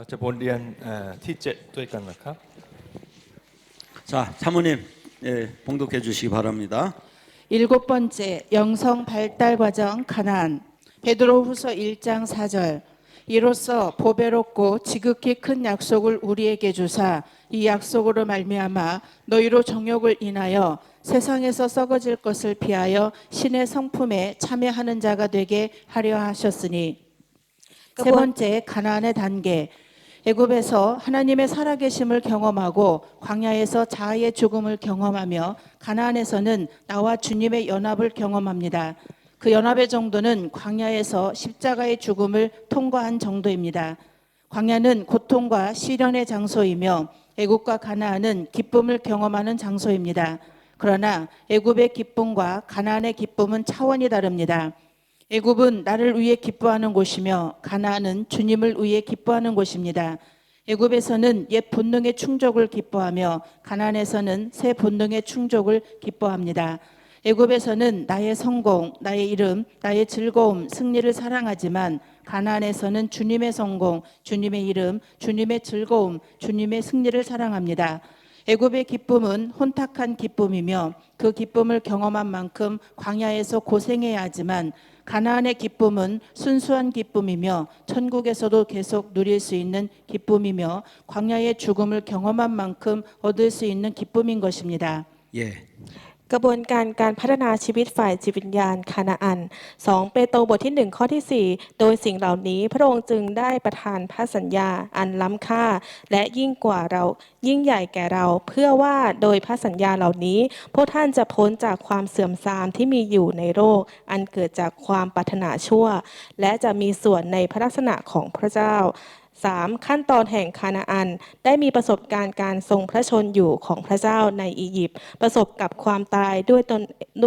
เราจะบทเรียนที่ 7 ด้วยกันนะครับ 자, 사모님 봉독해 주시기 바랍니다. 7번째 영성 발달 과정 가나안 베드로후서 1장 4절 이로써 보배롭고 지극히 큰 약속을 우리에게 주사 이 약속으로 말미암아 너희로 정욕을 인하여 세상에서 썩어질 것을 피하여 신의 성품에 참여하는 자가 되게 하려 하셨으니. 세 번째 가나안의 단계 애굽에서 하나님의 살아계심을 경험하고 광야에서 자아의 죽음을 경험하며 가나안에서는 나와 주님의 연합을 경험합니다. 그 연합의 정도는 광야에서 십자가의 죽음을 통과한 정도입니다. 광야는 고통과 시련의 장소이며 애굽과 가나안은 기쁨을 경험하는 장소입니다. 그러나 애굽의 기쁨과 가나안의 기쁨은 차원이 다릅니다. 애굽은 나를 위해 기뻐하는 곳이며 가나안은 주님을 위해 기뻐하는 곳입니다. 애굽에서는 옛 본능의 충족을 기뻐하며 가나안에서는 새 본능의 충족을 기뻐합니다. 애굽에서는 나의 성공, 나의 이름, 나의 즐거움, 승리를 사랑하지만 가나안에서는 주님의 성공, 주님의 이름, 주님의 즐거움, 주님의 승리를 사랑합니다. 애굽의 기쁨은 혼탁한 기쁨이며 그 기쁨을 경험한 만큼 광야에서 고생해야 하지만 가나안의 기쁨은 순수한 기쁨이며 천국에서도 계속 누릴 수 있는 기쁨이며 광야의 죽음을 경험한 만큼 얻을 수 있는 기쁨인 것입니다. 예. กระบวนการพัฒนาชีวิตฝ่ายจิตวิญญาณคานาอัน2เปโตรบทที่1ข้อที่4โดยสิ่งเหล่านี้พระองค์จึงได้ประทานพระสัญญาอันล้ำค่าและยิ่งใหญ่แก่เราเพื่อว่าโดยพระสัญญาเหล่านี้พวกท่านจะพ้นจากความเสื่อมทรามที่มีอยู่ในโลกอันเกิดจากความปรารถนาชั่วและจะมีส่วนในพระลักษณะของพระเจ้า3ขั้นตอนแห่งคานาอันได้มีประสบการณ์การทรงพระชนอยู่ของพระเจ้าในอียิปต์ประสบกับความตายด้ว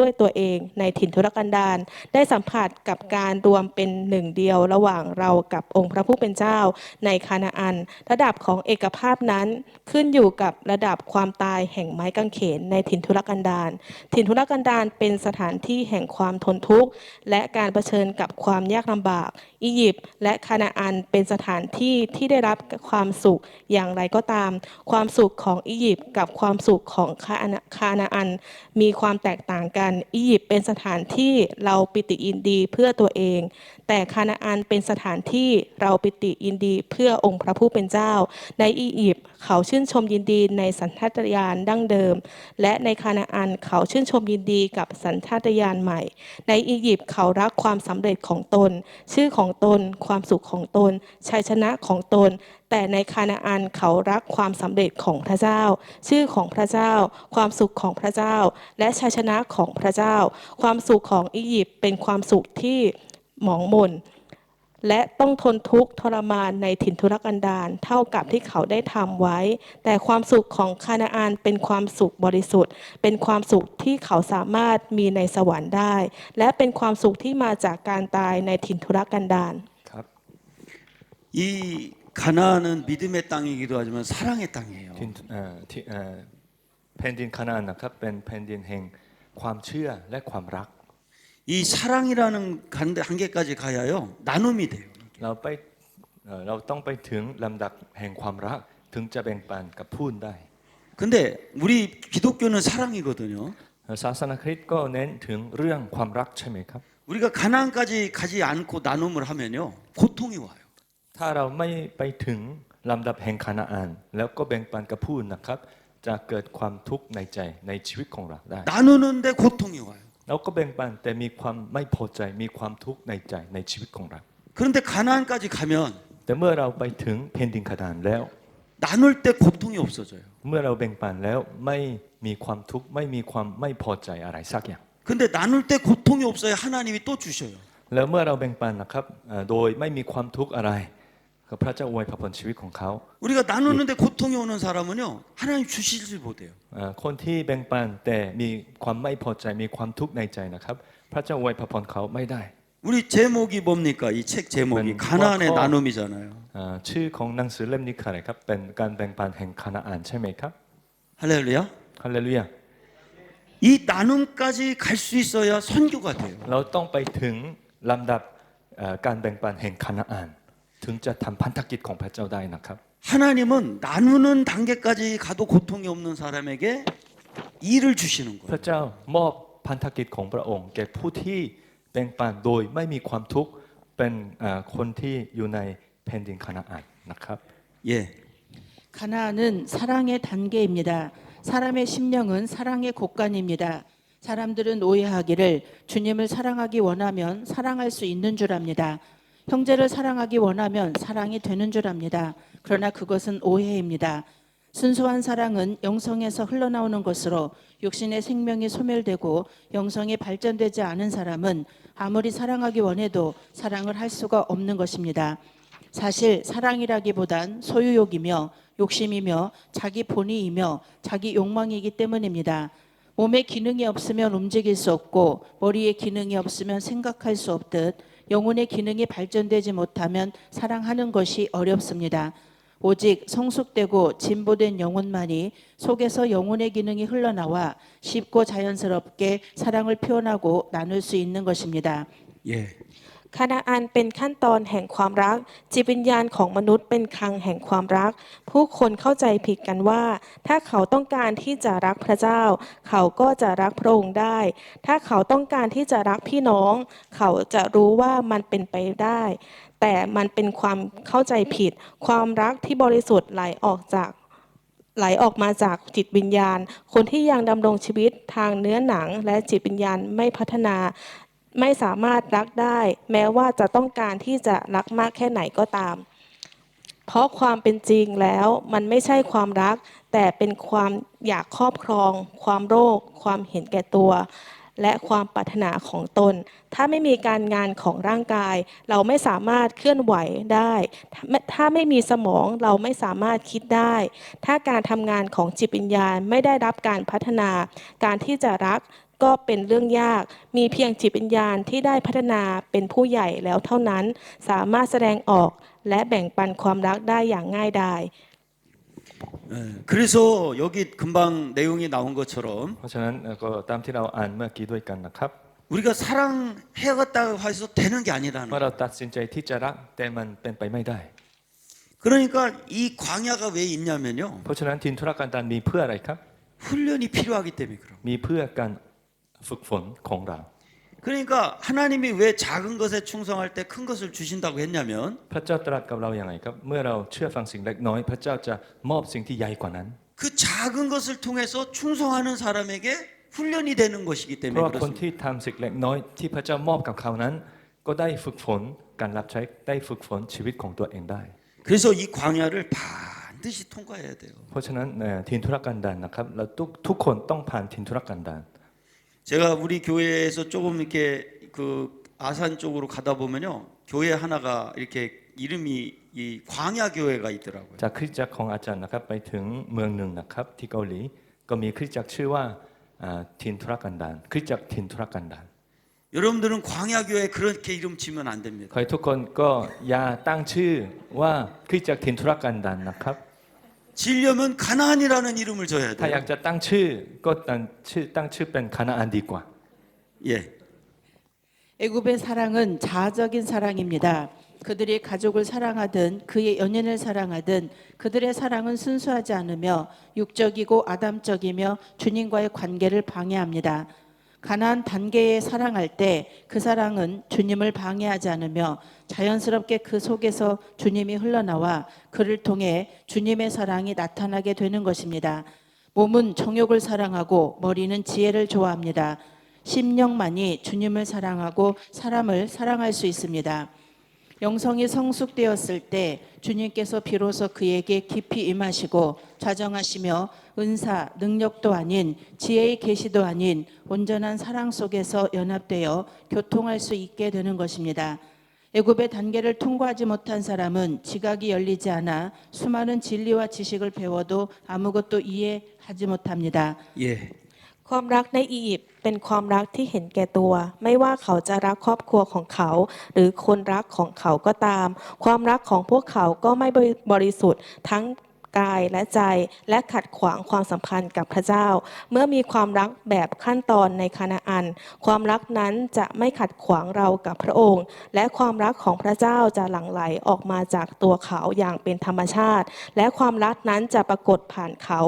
ยตัวเองในถิ่นทุรกันดารได้สัมผัสกับการรวมเป็นหนึ่งเดียวระหว่างเรากับองค์พระผู้เป็นเจ้าในคานาอันระดับของเอกภาพนั้นขึ้นอยู่กับระดับความตายแห่งไม้กางเขนในถิ่นทุรกันดารถิ่นทุรกันดารเป็นสถานที่แห่งความทนทุกข์และการเผชิญกับความยากลำบากอียิปต์และคานาอันเป็นสถานที่ได้รับความสุขอย่างไรก็ตามความสุขของอียิปต์กับความสุขของคานาอันมีความแตกต่างกันอียิปต์เป็นสถานที่เราปิติยินดีเพื่อตัวเองแต่คานาอันเป็นสถานที่เราปิติยินดีเพื่อองค์พระผู้เป็นเจ้าในอียิปต์เขาชื่นชมยินดีในสัญชาตญาณดั้งเดิมและในคานาอันเขาชื่นชมยินดีกับสัญชาตญาณใหม่ในอียิปต์เขารักความสำเร็จของตนชื่อของตนความสุขของตนชัยชนะของตนแต่ในคานาอันเขารักความสำเร็จของพระเจ้าชื่อของพระเจ้าความสุขของพระเจ้าและชัยชนะของพระเจ้าความสุขของอียิปต์เป็นความสุขที่หมองหม่นและต้องทนทุกข์ทรมานในถิ่นทุรกันดารเท่ากับที่เขาได้ทำไว้แต่ความสุขของคานาอันเป็นความสุขบริสุทธิ์เป็นความสุขที่เขาสามารถมีในสวรรค์ได้และเป็นความสุขที่มาจากการตายในถิ่นทุรกันดาร 이 가나안은 믿음의 땅이기도 하지만 사랑의 땅이에요. แผ่นดินคานาอันนะครับเป็นแผ่นดินแห่งความเชื่อและความรัก 이 사랑이라는 단계까지 가야요 나눔이 돼요. เราต้องไปถึงลำดับแห่งความรักถึงจะแบ่งปันกับผู้อื่นได้ 근데 우리 기독교는 사랑이거든요. ศาสนาคริสต์ก็เน้นถึงเรื่องความรักใช่ไหมครับ 우리가 가나안까지 가지 않고 나눔을 하면요 고통이 와요. ถ้าเราไม่ไปถึงลำดับแห่งคานาอันแล้วก็แบ่งปันกับผู้อื่นนะครับจะเกิดความทุกข์ในใจในชีวิตของเราได้ 나누는데 고통이 와요. เราก็แบ่งปันแต่มีความไม่พอใจมีความทุกข์ในใจในชีวิตของเรา 그런데 가나안까지 가면 แต่เมื่อเราไปถึงแผ่นดินคานาอันแล้ว 나눌 때 고통이 없어져요. เมื่อเราแบ่งปันแล้วไม่มีความทุกข์ไม่มีความไม่พอใจอะไรสักอย่าง 근데 나눌 때 고통이 없어야 하나님이 또 주셔요. แล้วเมื่อเราแบ่งปันนะครับโดยไม่มีความทุกข์อะไรพระเจ้าอวยพรชีวิตของเขา 우리가 나누는데 고통이 오는 사람은요 하나님 주시질 못해요. คนที่แบ่งปันแต่มีความไม่พอใจมีความทุกข์ในใจนะครับพระเจ้าอวยพรเขาไม่ได้ 우리 제목이 뭡니까? 이 책 제목이 가나안의 나눔이잖아요. ชื่อของหนังสือเล่มนี้คืออะไรครับเป็นการแบ่งปันแห่งคานาอันใช่ไหมครับ 할렐루야. 할렐루야. 이 나눔까지 갈 수 있어야 선교가 돼요. เราต้องไปถึงลำดับการแบ่งปันแห่งคานาอัน ถึงจะทำพันธกิจของพระเจ้าได้นะครับ 하나님은 나누는 단계까지 가도 고통이 없는 사람에게 일을 주시는 พ 거예요. ระเจ้ามอบพันธกิจของพระองค์แก่ผู้ที่แบ่งปันโดยไม่มีความทุกข์เป็นคนที่อยู่ในแผ่นดินคานาอันนะครับ 예. 가나안은 사랑의 단계입니다. 사람의 심령은 사랑의 곳간입니다. 사람들은 오해하기를 주님을 사랑하기 원하면 사랑할 수 있는 줄 압니다. 형제를 사랑하기 원하면 사랑이 되는 줄 압니다. 그러나 그것은 오해입니다. 순수한 사랑은 영성에서 흘러나오는 것으로 육신의 생명이 소멸되고 영성이 발전되지 않은 사람은 아무리 사랑하기 원해도 사랑을 할 수가 없는 것입니다. 사실 사랑이라기보단 소유욕이며 욕심이며 자기 본의이며 자기 욕망이기 때문입니다. 몸에 기능이 없으면 움직일 수 없고 머리에 기능이 없으면 생각할 수 없듯 영혼의 기능이 발전되지 못하면 사랑하는 것이 어렵습니다. 오직 성숙되고 진보된 영혼만이 속에서 영혼의 기능이 흘러나와 쉽고 자연스럽게 사랑을 표현하고 나눌 수 있는 것입니다. 예. คานาอันเป็นขั้นตอนแห่งความรักจิตวิญญาณของมนุษย์เป็นคลังแห่งความรักผู้คนเข้าใจผิดกันว่าถ้าเขาต้องการที่จะรักพระเจ้าเขาก็จะรักพระองค์ได้ถ้าเขาต้องการที่จะรักพี่น้องเขาจะรู้ว่ามันเป็นไปได้แต่มันเป็นความเข้าใจผิดความรักที่บริสุทธิ์ไหลออกมาจากจิตวิญญาณคนที่ยังดำรงชีวิตทางเนื้อหนังและจิตวิญญาณไม่พัฒนาไม่สามารถรักได้แม้ว่าจะต้องการที่จะรักมากแค่ไหนก็ตามเพราะความเป็นจริงแล้วมันไม่ใช่ความรักแต่เป็นความอยากครอบครองความโลภความเห็นแก่ตัวและความปรารถนาของตนถ้าไม่มีการงานของร่างกายเราไม่สามารถเคลื่อนไหวได้ถ้าไม่มีสมองเราไม่สามารถคิดได้ถ้าการทำงานของจิตวิญญาณไม่ได้รับการพัฒนาการที่จะรักก็เป็นเรื่องยากมีเพียงจิตวิญญาณที่ได้พัฒนาเป็นผู้ใหญ่แล้วเท่านั้นสามารถแสดงออกและแบ่งปันความรักได้อย่างง่ายดาย 예. 그래서 여기 금방 내용이 나온 것처럼 เพราะฉะนั้นก็ตามที่เราอ่านเมื่อกี้ด้วยกันนะครับ 우리가 사랑해야겠다고 해서 되는 게 아니라는 เมื่อ 거예요. เราตัดสินใจที่จะรักแต่มันเป็นไปไม่ได้ 그러니까 이 광야가 왜 있냐면요. เพราะฉะนั้นทินธุรกันดารมีเพื่ออะไรครับ 훈련이 필요하기 때문에 그런. มีเพื่อการฝึกฝนของเรา 그러니까 하나님이 왜 작은 것에 충성할 때 큰 것을 주신다고 했냐면 พระเจ้าตรัสกับเราอย่างไรครับเมื่อเราเชื่อฟังสิ่งเล็กน้อยพระเจ้าจะมอบสิ่งที่ใหญ่กว่านั้น 그 작은 것을 통해서 충성하는 사람에게 훈련이 되는 것이기 เพ 때문에 ราะว่าคน 그렇습니다. ที่ทำสิ่งเล็กน้อยที่พระเจ้ามอบกับเขานั้น ก็ได้ฝึกฝนการรับใช้ได้ฝึกฝนชีวิตของตัวเองได้ 그래서 이 광야를 반드시 통과해야 돼요. เพราะฉะนั้นทินธุรกันดารนะครับเราทุกคนต้องผ่านทินธุรกันดาร 제가 우리 교회에서 조금 이렇게 그 아산 쪽으로 가다 보면요. 교회 하나가 이렇게 이름이 이 광야 교회가 있더라고요. จากคริสตจักรของอาจารย์นะครับไปถึงเมืองหนึ่งนะครับที่เกาหลีก็มีคริสตจักรชื่อว่าทินธุรกันดารคริสตจักรทินธุรกันดาร 여러분들은 광야 교회 그렇게 이름 지면 안 됩니다. ใครทุกคนก็อย่าตั้งชื่อว่าคริสตจักรทินธุรกันดารนะครับ 지려면 가나안이라는 이름을 줘야 ถ้าอยาก 돼요. จะตั้งชื่อก็ตั้งชื่อเป็นคานาอันดีกว่า 예. 애굽의 사랑은 자아적인 사랑입니다. 그들이 가족을 사랑하든 그의 연인을 사랑하든 그들의 사랑은 순수하지 않으며 육적이고 아담적이며 주님과의 관계를 방해합니다. 가나안 단계에 사랑할 때 그 사랑은 주님을 방해하지 않으며 자연스럽게 그 속에서 주님이 흘러나와 그를 통해 주님의 사랑이 나타나게 되는 것입니다. 몸은 정욕을 사랑하고 머리는 지혜를 좋아합니다. 심령만이 주님을 사랑하고 사람을 사랑할 수 있습니다. 영성이 성숙되었을 때 주님께서 비로소 그에게 깊이 임하시고 좌정하시며 은사, 능력도 아닌 지혜의 계시도 아닌 온전한 사랑 속에서 연합되어 교통할 수 있게 되는 것입니다. 애굽의 단계를 통과하지 못한 사람은 지각이 열리지 않아 수많은 진리와 지식을 배워도 아무것도 이해하지 못합니다. 예. ความรักในอียิปต์เป็นความรักที่เห็นแก่ตัวไม่ว่าเขาจะรักครอบครัวของเขาหรือคนรักของเขาก็ตามความรักของพวกเขาก็ไม่บริสุทธิ์ทั้ง กายและใจและขัดขวางความสัมพันธ์กับพระเจ้า เมื่อมีความรักแบบขั้นตอนในคานาอัน ความรักนั้นจะไม่ขัดขวางเรากับพระองค์ และความรักของพระเจ้าจะหลั่งไหลออกมาจากตัวเขาอย่างเป็นธรรมชาติ และความรักนั้นจะปรากฏผ่านเขา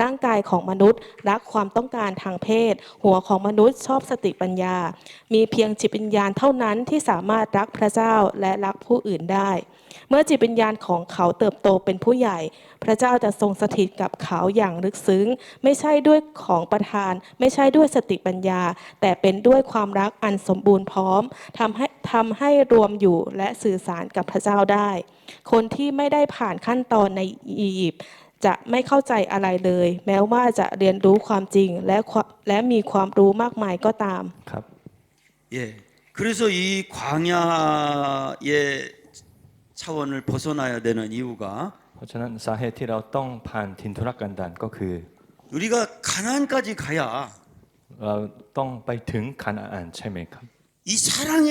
ร่างกายของมนุษย์รักความต้องการทางเพศ หัวของมนุษย์ชอบสติปัญญา มีเพียงจิตวิญญาณเท่านั้นที่สามารถรักพระเจ้าและรักผู้อื่นได้ เมื่อจิตวิญญาณของเขาเติบโตเป็นผู้ใหญ่ พระเจ้าจะทรงสถิตกับเขาอย่างลึกซึ้ง ไม่ใช่ด้วยของประทาน ไม่ใช่ด้วยสติปัญญา แต่เป็นด้วยความรักอันสมบูรณ์พร้อมทำให้รวมอยู่และสื่อสารกับพระเจ้าได้ คนที่ไม่ได้ผ่านขั้นตอนในอียิปต์จะไม่เข้าใจอะไรเลย แม้ว่าจะเรียนรู้ความจริงและมีความรู้มากมายก็ตาม ครับ 예. 그래서 이 광야의 차원을 벗어나야 되는 이유가 เพราะฉะนั้นสาเหตุที่เราต้องผ่านถิ่นทุรกันดารก็คือ 우리가 가나안까지 가야 เราต้องไปถึงคานาอันใช่ไหมครับ 이 사랑의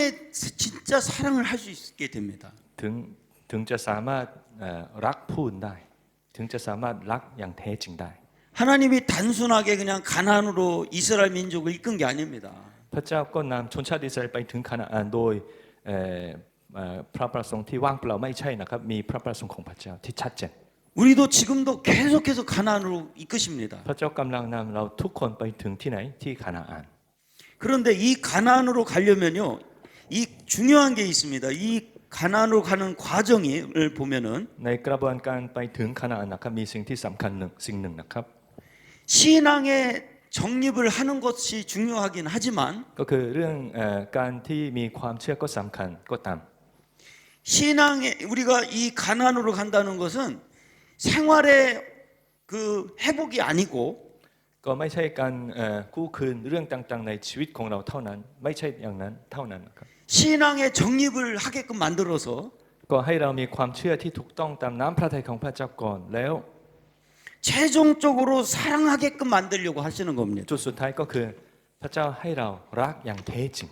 진짜 사랑을 할 수 있게 됩니다. ถึงจะสามารถรักผู้อื่นได้ ถึงจะสามารถรักอย่างแท้จริงได้ 하나님이 단순하게 그냥 가나안으로 이스라엘 민족을 이끈 게 아닙니다. พระเจ้าก็นำชนชาติอิสราเอลไปถึงคานาอันโดยพระประสงค์ที่ว่างเปล่าไม่ใช่นะครับมีพระประสงค์ของพระเจ้าที่ชัดเจน 우리도 지금도 계속해서 가나안으로 이끄십니다. พระเจ้ากำลังนำเราทุกคนไปถึงที่ไหนที่คานาอัน 그런데 이 가나안으로 가려면요, 이 중요한 게 있습니다. 이 가나안으로 가는 과정을 보면은 ในกระบวนการไปถึงคานาอันนะครับมีสิ่งที่สำคัญสิ่งหนึ่งนะครับ 신앙의 정립을 하는 것이 중요하긴 하지만 ก็คือเรื่องการที่มีความเชื่อก็สำคัญก็ตาม 신앙에 우리가 이 가나안으로 간다는 것은 생활의 그 회복이 아니고 ก็ไม่ใช่การกู้คืนเรื่องต่างๆในชีวิตของเราเท่านั้น ไม่ใช่อย่างนั้นเท่านั้นนะครับ 신앙의 정립을 하게끔 만들어서 ก็ให้เรามีความเชื่อที่ถูกต้องตามน้ำพระทัยของพระเจ้าก่อนแล้ว 최종적으로 사랑하게끔 만들려고 하시는 겁니다. จุดสุดท้ายก็คือพระเจ้าให้เรารักอย่างแท้จริง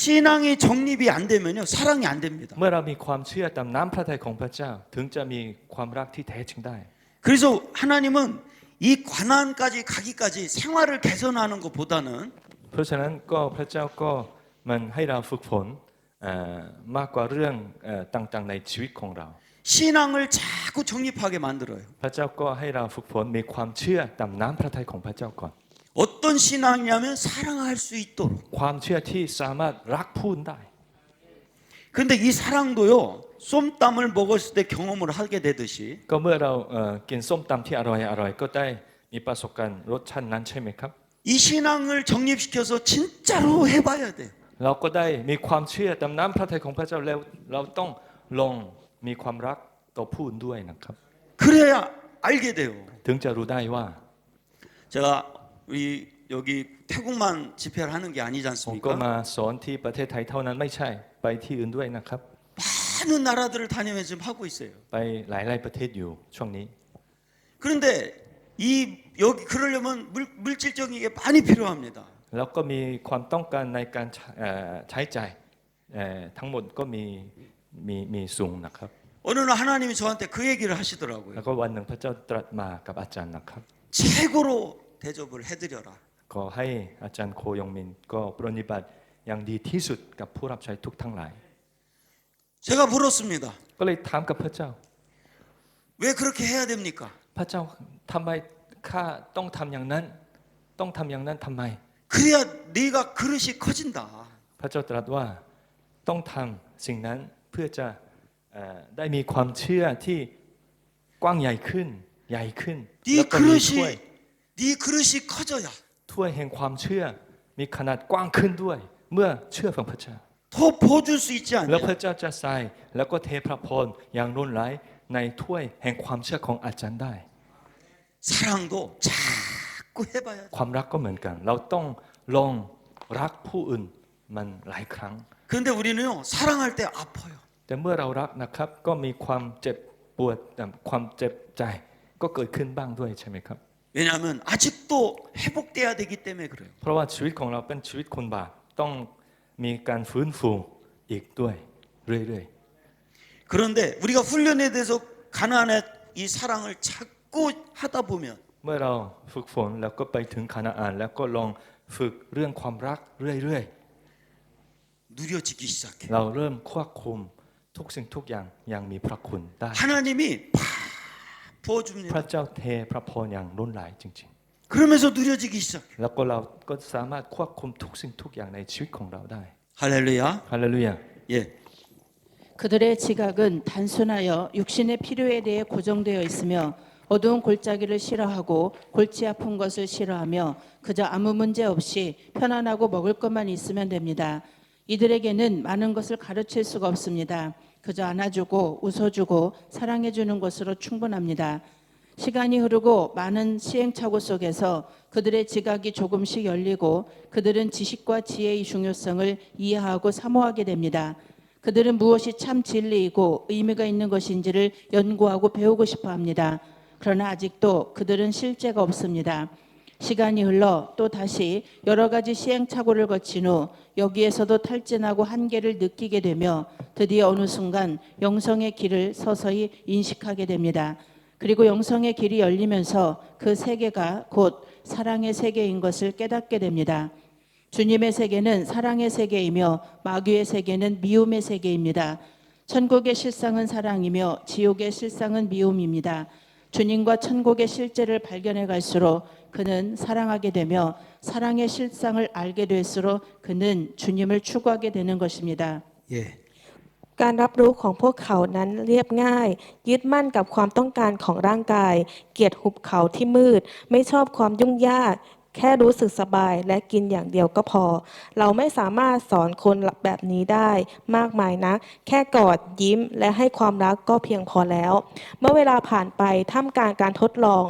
신앙이 정립이 안 되면요, 사랑이 안 됩니다. เมื่อเรามีความเชื่อตามน้ำพระทัยของพระเจ้า ถึงจะมีความรักที่แท้จริงได้ 그래서 하나님은 이 가나안까지 가기까지 생활을 개선하는 것보다는 เพราะฉะนั้นก็พระเจ้าก็มันให้เราฝึกฝนมากกว่าเรื่องต่างๆในชีวิตของเรา 신앙을 자꾸 정립하게 만들어요. พระเจ้าก็ให้เราฝึกฝนมีความเชื่อตามน้ำพระทัยของพระเจ้าก่อน 어떤 신앙이냐면 사랑할 수 있도록. ความเชื่อที่สามารถรักผู้อื่นได้ 그런데 이 사랑도요, 쏨땀을 먹었을 때 경험을 하게 되듯이 ก็เมื่อเรากินส้มตำที่อร่อยก็ได้มีประสบการณ์รสชาตินั้นใช่ไหมครับ 이 신앙을 정립시켜서 진짜로 해봐야 돼요. เราก็ได้มีความเชื่อตามน้ำพระทัยของพระเจ้าแล้วเราต้องลองมีความรักต่อผู้อื่นด้วยนะครับ 그래야 알게 돼요. ถึงจะรู้ได้ว่า 제가 우리 여기 태국만 집회를 하는 게 아니지 ผมก็ 않습니까? มาสอนที่ประเทศไทยเท่านั้นไม่ใช่ไปที่อื่นด้วยนะครับ 많은 나라들을 다니면서 지금 하고 있어요. ไปหลายๆประเทศอยู่ช่วงนี้ 그런데 이 여기 그러려면 물질적인 게 많이 필요합니다. แล้วก็มีความต้องการในการใช้จ่ายทั้งหมดก็มีสูงนะครับ 어느 날 하나님이 저한테 그 얘기를 แล้ว 하시더라고요. ก็วันหนึ่งพระเจ้าตรัสมากับอาจารย์นะครับ 최고로 대접을 해드려라. ขอให้อาจารย์โคยงมินก็ปรนนิบัติอย่างดีที่สุดกับผู้รับใช้ทุกทั้งหลาย 제가 물었습니다. ก็เลยถามกับพระเจ้า 왜 그렇게 해야 됩니까? พระเจ้าทำไมข้าต้องทำอย่างนั้น ต้องทำอย่างนั้นทำไม 그래야 네가 그릇이 커진다. พระเจ้าตรัสว่าต้องทำสิ่งนั้นเพื่อจะได้มีความเชื่อที่กว้างใหญ่ขึ้นใหญ่ขึ้น 네 แล้วก็มีถ้วย 그릇이 커져야 ถ้วยแห่งความเชื่อมีขนาดกว้างขึ้นด้วย เมื่อเชื่อฟังพระเจ้า 더 부어줄 수 있지 แล้ว 않냐? พระเจ้าจะใส่แล้วก็เทพระพรอย่างล้นหลายในถ้วยแห่งความเชื่อของอาจารย์ได้ 사랑도 자꾸 해봐야 돼. ความรักก็เหมือนกัน เราต้องลองรักผู้อื่นมันหลายครั้ง 그런데 우리는요, 사랑할 때 아파요. แต่เมื่อเรารักนะครับก็มีความเจ็บปวดความเจ็บใจก็เกิดขึ้นบ้างด้วยใช่ไหมครับ 왜냐하면 아직도 회복돼야 되기 때문에 그래요. เพราะว่าชีวิตของเราเป็นชีวิตคนบาปต้องมีการฟื้นฟูอีกด้วยเรื่อย 그런데 우리가 훈련에 대해서 가나안에 이 사랑을 찾고 하다 보면 เมื่อเราฝึกฝนแล้วก็ไปถึงคานาอันแล้วก็ลองฝึกเรื่องความรักเรื่อย 누려지기 시작해. ๆเราเริ่มควบคุมทุกสิ่งทุกอย่างอย่างมีพระคุณได้ 하나님이 팍 พระ 부어줍니다. เจ้าเทพระพรอย่างล้นหลายจริง 그러면서 누려지기 시작해. ๆ แล้วก็เราก็สามารถควบคุมทุกสิ่งทุกอย่างในชีวิตของเราได้ 할렐루야. ฮาเลลูยา 예. 그들의 지각은 단순하여 육신의 필요에 대해 고정되어 있으며 어두운 골짜기를 싫어하고 골치 아픈 것을 싫어하며 그저 아무 문제 없이 편안하고 먹을 것만 있으면 됩니다. 이들에게는 많은 것을 가르칠 수가 없습니다. 그저 안아주고 웃어주고 사랑해주는 것으로 충분합니다. 시간이 흐르고 많은 시행착오 속에서 그들의 지각이 조금씩 열리고 그들은 지식과 지혜의 중요성을 이해하고 사모하게 됩니다. 그들은 무엇이 참 진리이고 의미가 있는 것인지를 연구하고 배우고 싶어 합니다. 그러나 아직도 그들은 실제가 없습니다. 시간이 흘러 또 다시 여러 가지 시행착오를 거친 후 여기에서도 탈진하고 한계를 느끼게 되며 드디어 어느 순간 영성의 길을 서서히 인식하게 됩니다. 그리고 영성의 길이 열리면서 그 세계가 곧 사랑의 세계인 것을 깨닫게 됩니다. 주님의 세계는 사랑의 세계이며 마귀의 세계는 미움의 세계입니다. 천국의 실상은 사랑이며 지옥의 실상은 미움입니다. 주님과 천국의 실제를 발견해 갈수록 그는 사랑하게 되며 사랑의 실상을 알게 될수록 그는 주님을 추구하게 되는 것입니다. 예. การรับรู้ของพวกเขานั้นเรียบง่าย ยึดมั่นกับความต้องการของร่างกาย เกลียดหุบเขาที่มืด ไม่ชอบความยุ่งยาก แค่รู้สึกสบายและกินอย่างเดียวก็พอ เราไม่สามารถสอนคนแบบนี้ได้มากมายนัก แค่กอดยิ้มและให้ความรักก็เพียงพอแล้ว เมื่อเวลาผ่านไปท่ามกลางการทดลอง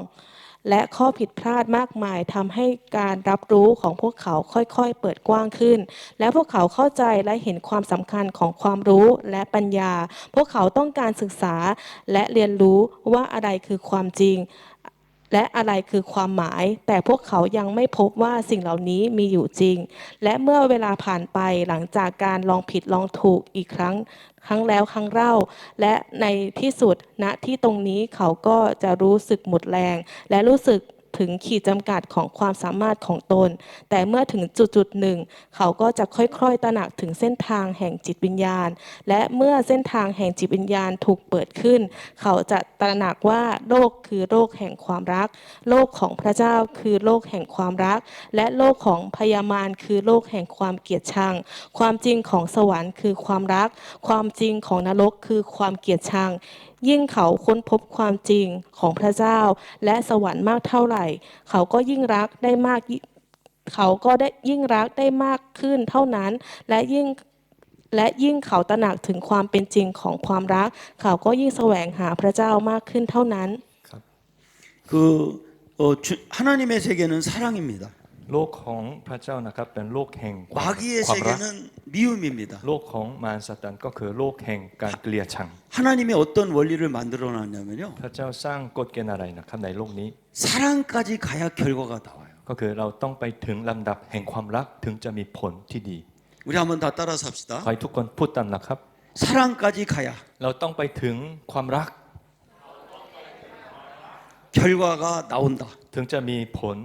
และข้อผิดพลาดมากมายทำให้การรับรู้ของพวกเขาค่อยๆเปิดกว้างขึ้น และพวกเขาเข้าใจและเห็นความสำคัญของความรู้และปัญญา พวกเขาต้องการศึกษาและเรียนรู้ว่าอะไรคือความจริง และอะไรคือความหมาย แต่พวกเขายังไม่พบว่าสิ่งเหล่านี้มีอยู่จริง และเมื่อเวลาผ่านไปหลังจากการลองผิดลองถูกอีกครั้งแล้วครั้งเล่า และในที่สุดณที่ตรงนี้เขาก็จะรู้สึกหมดแรง และรู้สึกถึงขีดจำกัดของความสามารถของตน แต่เมื่อถึงจุดหนึ่ง เขาก็จะค่อยๆตระหนักถึงเส้นทางแห่งจิตวิญญาณ และเมื่อเส้นทางแห่งจิตวิญญาณถูกเปิดขึ้น เขาจะตระหนักว่าโลกคือโลกแห่งความรัก โลกของพระเจ้าคือโลกแห่งความรัก และโลกของพยามารคือโลกแห่งความเกลียดชัง ความจริงของสวรรค์คือความรัก ความจริงของนรกคือความเกลียดชัง ยิ่งเขาค้นพบความจริงของพระเจ้าและสวรรค์มากเท่าไหร่ เขาก็ยิ่งรักได้มากขึ้นเท่านั้น และยิ่งเขาตระหนักถึงความเป็นจริงของความรัก เขาก็ยิ่งแสวงหาพระเจ้ามากขึ้นเท่านั้น 하나님의 세계는 사랑입니다. โลกของพระเจ้านะครับเป็นโลกแห่งความ 마귀의 รัก 세계는 미움입니다. โลกของมารซาตานก็คือโลกแห่งการเกลียดชัง 하나님이 어떤 원리를 만들어 놨냐면요. พระเจ้าสร้างกฎเกณฑ์อะไรนะครับในโลกนี้ 사랑까지 가야 결과가 나와요. ก็คือเราต้องไปถึงลำดับแห่งความรักถึงจะมีผลที่ดี 우리 한번 다 따라서 합시다. ขอให้ทุกคนพูดตามนะครับ 사랑까지 가야 เราต้องไปถึงความรัก 결과가 나온다. ถึงจะมีผล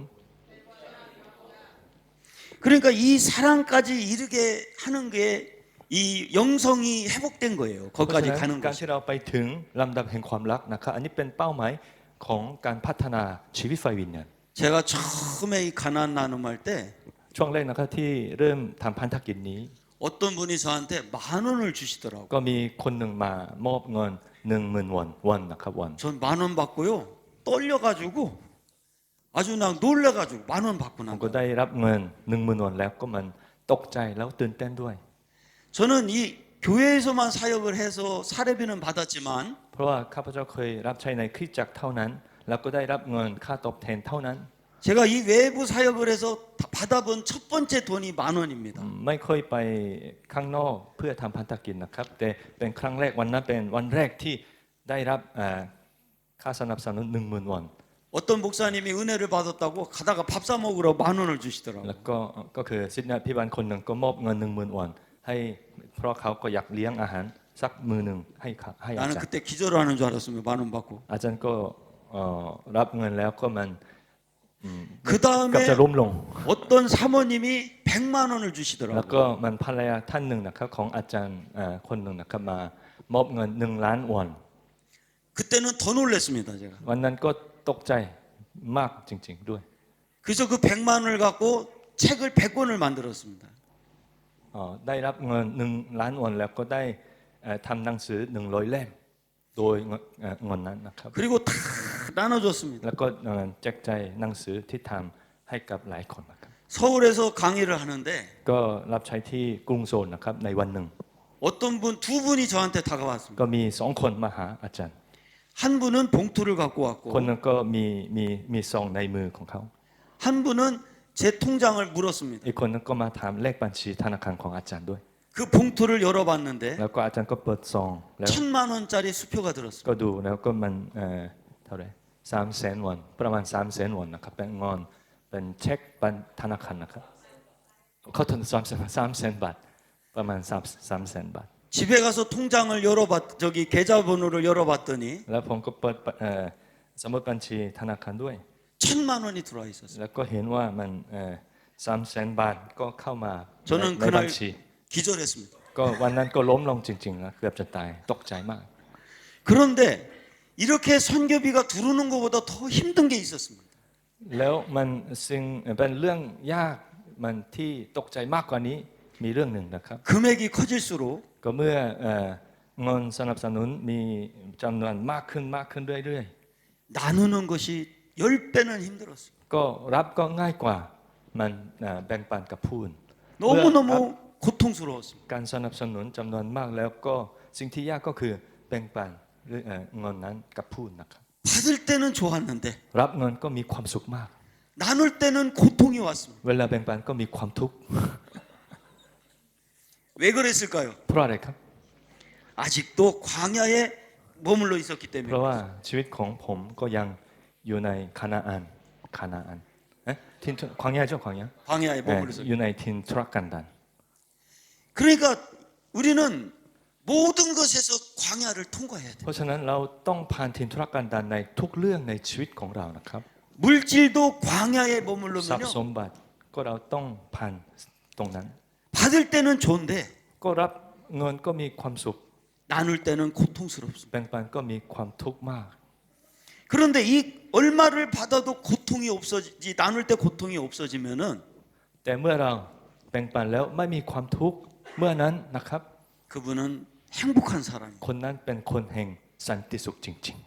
그러니까 이 사랑까지 이르게 하는 게 이 영성이 회복된 거예요. เพราะ 거기까지 ฉะนั้น 가는 การ 것이. ที่เราไปถึงลำดับแห่งความรักนะครับอันนี้เป็นเป้าหมายของการพัฒนาชีวิตไฟวิญญาณ 제가 처음에 이 가난 나눔할 때 ช่วงแรกนะครับที่เริ่มทำพันธกิจนี้ 어떤 분이 저한테 10,000원을 주시더라고요. ก็มีคนหนึ่งมามอบเงิน 10,000 วอนนะครับวอน 전 10,000원 받고요. 떨려가지고 아주 나 놀래가지고 10,000원 받고 ผม 난 ก็ 거예요. ได้รับเงิน 10,000 วอนแล้วก็มันตกใจแล้วตื่นเต้นด้วย 저는 이 교회에서만 사역을 해서 사례비는 받았지만 เพราะว่าข้าพเจ้าเคยรับใช้ในคริสตจักรเท่านั้น แล้วก็ได้รับเงินค่าตอบแทนเท่านั้น 제가 이 외부 사역을 해서 받아본 첫 번째 돈이 10,000원입니다. ไม่เคยไปข้างนอกเพื่อทำพันธกิจนะครับแต่เป็นครั้งแรกวันนั้นเป็นวันแรกที่ได้รับค่าสนับสนุน 10,000 วอน 어떤 목사님이 은혜를 받았다고 가다가 밥 사 먹으러 10,000원을 แล้ว 주시더라고요. ก็คือศิษยาพิบาลคนหนึ่งก็มอบเงิน 10,000 วอนให้เพราะเขาก็อยากเลี้ยงอาหาร สักมือหนึ่งให้ครับให้อา 나는 จารย์ 그때 기절하는 줄 알았으면 10,000원 받고. อาจารย์ก็รับเงินแล้วก็มัน 그 กับจะ 다음에 ล้มลง 어떤 사모님이 100만 원을 แล้ว 주시더라고요. ก็มันภรรยาท่านหนึ่งนะครับของอาจารย์คนหนึ่งนะครับมามอบเงิน1 ล้านวอน 그때는 더 놀랐습니다, 제가. วันนั้นก็ตกใจมากจริง ๆด้วย 그래서 그 100만 원을 갖고 책을 100권을 만들었습니다. ได้รับเงิน1 ล้านวอนแล้วก็ได้ทำหนังสือ100 เล่มโดยเงินนั้นนะครับ 그리고 다 나눠줬습니다. แล้วก็แจกจ่ายหนังสือที่ทำให้กับหลายคนนะครับ 서울에서 강의를 하는데 ก็รับใช้ที่กรุงโซลนะครับในวันหนึ่ง 어떤 분 두 분이 저한테 다가왔습니다. ก็มี2 คนมาหาอาจารย์ 한 분은 봉투를 갖고 คน 왔고 หนึงก็มีซองในมือของเขา 한 분은 제 통장을 물었습니다. อีกคนหนึงก็มาถามเลขบัญชีธนาคารของอาจารย์ด้วย 그 봉투를 열어봤는데 แล้วก็อาจารย์ก็เปิดซองแล้ว 1,000만 원짜리 수표가 들었습니다. ก็ดูแล้วก็มันเท่าไหร่300,000 วอนประมาณ300,000 วอนนะครับเป็นเงินเป็นเช็คธนาคารนะครับเขาถึง300,000 บาทประมาณ300,000 บาท 집에 가서 통장을 저기 계좌번호를 열어봤더니 แล้วผมก็เปิดสมุดบัญชีธนาคารด้วย 1,000만 원이 들어와 있었어요. แล้วก็เห็นว่ามัน300,000 บาทก็เข้ามาใน 저는 บัญ 그날 ชี 기절했습니다. ก็วันนั้นก็ล้มลงจริงๆนะเกือบจะตายตกใจมาก 그런데 이렇게 선교비가 두르는 것보다 더 힘든 게 있었습니다. แล้วมันสิ่งเป็นเรื่องยากมันที่ตกใจมากกว่านี้มีเรื่องหนึ่งนะครับ 금액이 커질수록 ก็เมื่อเงินสนับสนุนมีจำนวนมากขึ้นเรื่อย 나누는 것이 10배는 힘들었어요. ๆก็รับก็ง่ายกว่ามันแบ่งปันกับผู้อื่น 너무너무 고통스러웠습니다. การสนับสนุนจำนวนมากแล้วก็สิ่งที่ยากก็คือแบ่งปันเงินนั้นกับผู้อื่นนะครับ 받을 때는 좋았는데 รับเงินก็มีความสุขมาก 나눌 때는 고통이 왔습니다. เวลาแบ่งปันก็มีความทุกข์ 왜 그랬을까요? เพราะอะไรครับ 아직도 광야에 머물러 있었기 เพราะ 때문에 ว่าชีวิตของผมก็ยังอยู่ในคานาอันทิน광야죠 광야 광야에 머물러 있었기 อยู่ในทินทุรกันดาร 그러니까 우리는 모든 것에서 광야를 통과해야 돼. เพราะฉะนั้นเราต้องผ่านทินทุรกันดารในทุกเรื่องในชีวิตของเรานะครับ 물질도 광야에 ทรัพย์ 머물르면요. สมบัติก็เราต้องผ่านตรงนั้น 받을 때는 좋은데 ก็รับเงินก็มีความสุข 나눌 때는 고통스럽습니다. แบ่งปันก็มีความทุกข์มาก 그런데 이 얼마를 받아도 고통이 없어지지 나눌 때 고통이 없어지면은 แต่เมื่อเราแบ่งปันแล้วไม่มีความทุกข์เมื่อนั้นนะครับ 그분은 행복한 사람입니다. คนนั้นเป็นคนแห่งสันติสุขจริง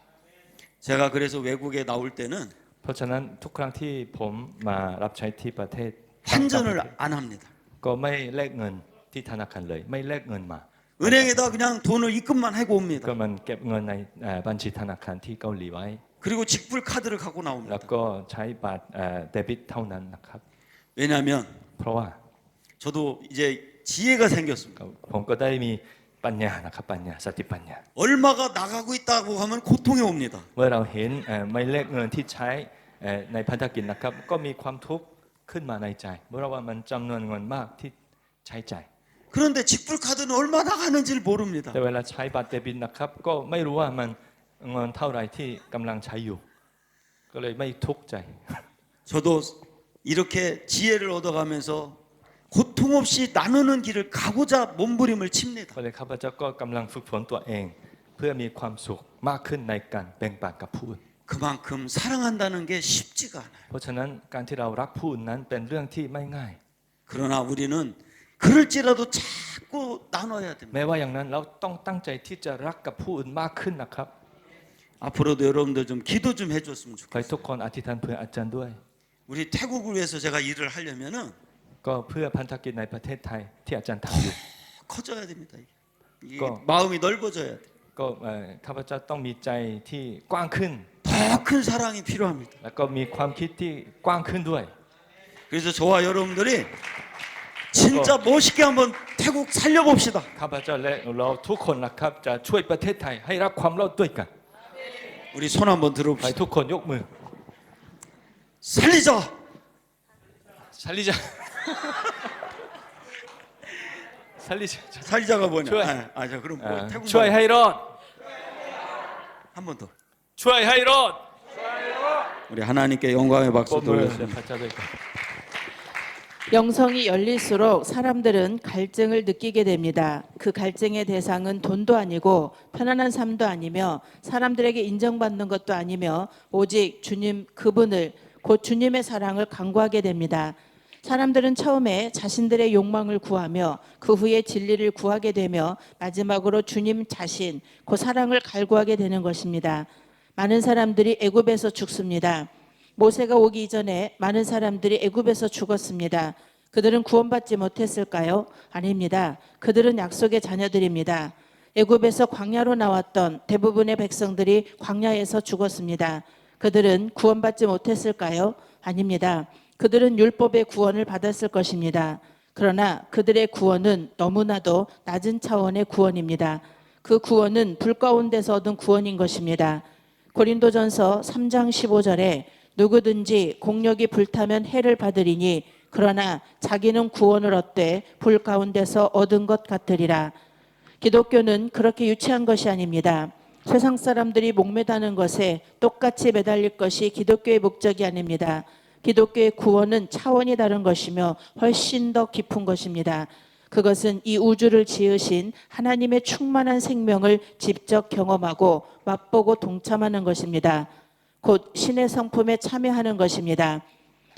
제가 그래서 외국에 나올 때는 ๆ เพราะฉะนั้นทุกครั้งที่ผมมารับใช้ที่ประเทศ 환전을 안 합니다. ก็ไม่แลกเงินที่ธนาคารเลย ไม่แลกเงินมา 은행에다 그냥 돈을 입금만 하고 ก็ 옵니다. มันเก็บเงินในบัญชีธนาคารที่เกาหลีไว้ 그리고 직불 카드를 갖고 แล้ว 나옵니다. ก็ใช้บัตรเดบิตเท่านั้นนะครับ 왜냐하면 เพราะว่า 저도 이제 지혜가 생겼습니다. ผมก็ได้มีปัญญานะครับปัญญาสติปัญญา 얼마가 나가고 있다고 하면 고통이 옵니다. เมื่อเราเห็นไม่แลกเงินที่ใช้ในพันธกิจนะครับก็มีความทุกข์ขึ้นมาในใจเพราะว่ามันจำนวนเงินมากที่ใช้จ่าย 그런데 직불 카드는 얼마 나가는지를 모릅니다. แต่เวลาใช้บัตรเดบิตนะครับก็ไม่รู้ว่ามันเงินเท่าไหร่ที่กำลังใช้อยู่ ก็เลยไม่ทุกข์ใจ 저도 이렇게 지혜를 얻어가면서 고통 없이 나누는 길을 가고자 몸부림을 칩니다. ก็เลยข้าพเจ้าก็กำลังฝึกฝนตัวเอง เพื่อมีความสุขมากขึ้นในการแบ่งปันกับผู้อื่น 그만큼 사랑한다는 게 쉽지가 않아요. เพราะฉะนั้นการที่เรารักผู้อื่นนั้นเป็นเรื่องที่ไม่ง่าย 그러나 우리는 그럴지라도 자꾸 나눠야 됩니다. แม้ว่าอย่างนั้นเราต้องตั้งใจที่จะรักกับผู้อื่นมากขึ้นนะครับ 앞으로도 여러분들 좀 기도 좀 해줬으면 ขอให้ 좋겠어요. ทุกคนอธิษฐานเพื่ออาจารย์ด้วย 우리 태국을 위해서 제가 일을 하려면은 ก็เพื่อพันธกิจในประเทศไทยที่อาจารย์ทำอยู่ 커져야 됩니다. 이게 거- 마음이 넓어져야 돼. ก็ข้าพเจ้าต้องมีใจที่กว้างขึ้น 더 큰 사랑이 필요합니다. แล้วก็มีความคิดที่กว้างขึ้นด้วย 그래서 저와 여러분들이 진짜 멋있게 한번 태국 살려봅시다. ข้าพเจ้าและเราทุกคนนะครับจะช่วยประเทศไทยให้รักความรอดด้วยกัน 우리 손 한번 ให้ 들어봅시다. ทุกคนยกมือ 살리자. 살리자 살리시 살리자가 뭐냐? 좋아요. 자 그럼 뭐 태국말 ช่วยให้รอด 한번 더. ช่วยให้รอด 우리 하나님께 영광의 박수 ปรบมือ 돌렸습니다. พระเจ้าด้วยกัน 영성이 열릴수록 사람들은 갈증을 느끼게 됩니다. 그 갈증의 대상은 돈도 아니고 편안한 삶도 아니며 사람들에게 인정받는 것도 아니며 오직 주님 그분을 곧 주님의 사랑을 간구하게 됩니다. 사람들은 처음에 자신들의 욕망을 구하며 그 후에 진리를 구하게 되며 마지막으로 주님 자신 그 사랑을 갈구하게 되는 것입니다. 많은 사람들이 애굽에서 죽습니다. 모세가 오기 이전에 많은 사람들이 애굽에서 죽었습니다. 그들은 구원받지 못했을까요? 아닙니다. 그들은 약속의 자녀들입니다. 애굽에서 광야로 나왔던 대부분의 백성들이 광야에서 죽었습니다. 그들은 구원받지 못했을까요? 아닙니다. 그들은 율법의 구원을 받았을 것입니다. 그러나 그들의 구원은 너무나도 낮은 차원의 구원입니다. 그 구원은 불 가운데서 얻은 구원인 것입니다. 고린도전서 3장 15절에 누구든지 공력이 불타면 해를 받으리니 그러나 자기는 구원을 얻되 불 가운데서 얻은 것 같으리라. 기독교는 그렇게 유치한 것이 아닙니다. 세상 사람들이 목매다는 것에 똑같이 매달릴 것이 기독교의 목적이 아닙니다. 기독교의 구원은 차원이 다른 것이며 훨씬 더 깊은 것입니다. 그것은 이 우주를 지으신 하나님의 충만한 생명을 직접 경험하고 맛보고 동참하는 것입니다. 곧 신의 성품에 참여하는 것입니다.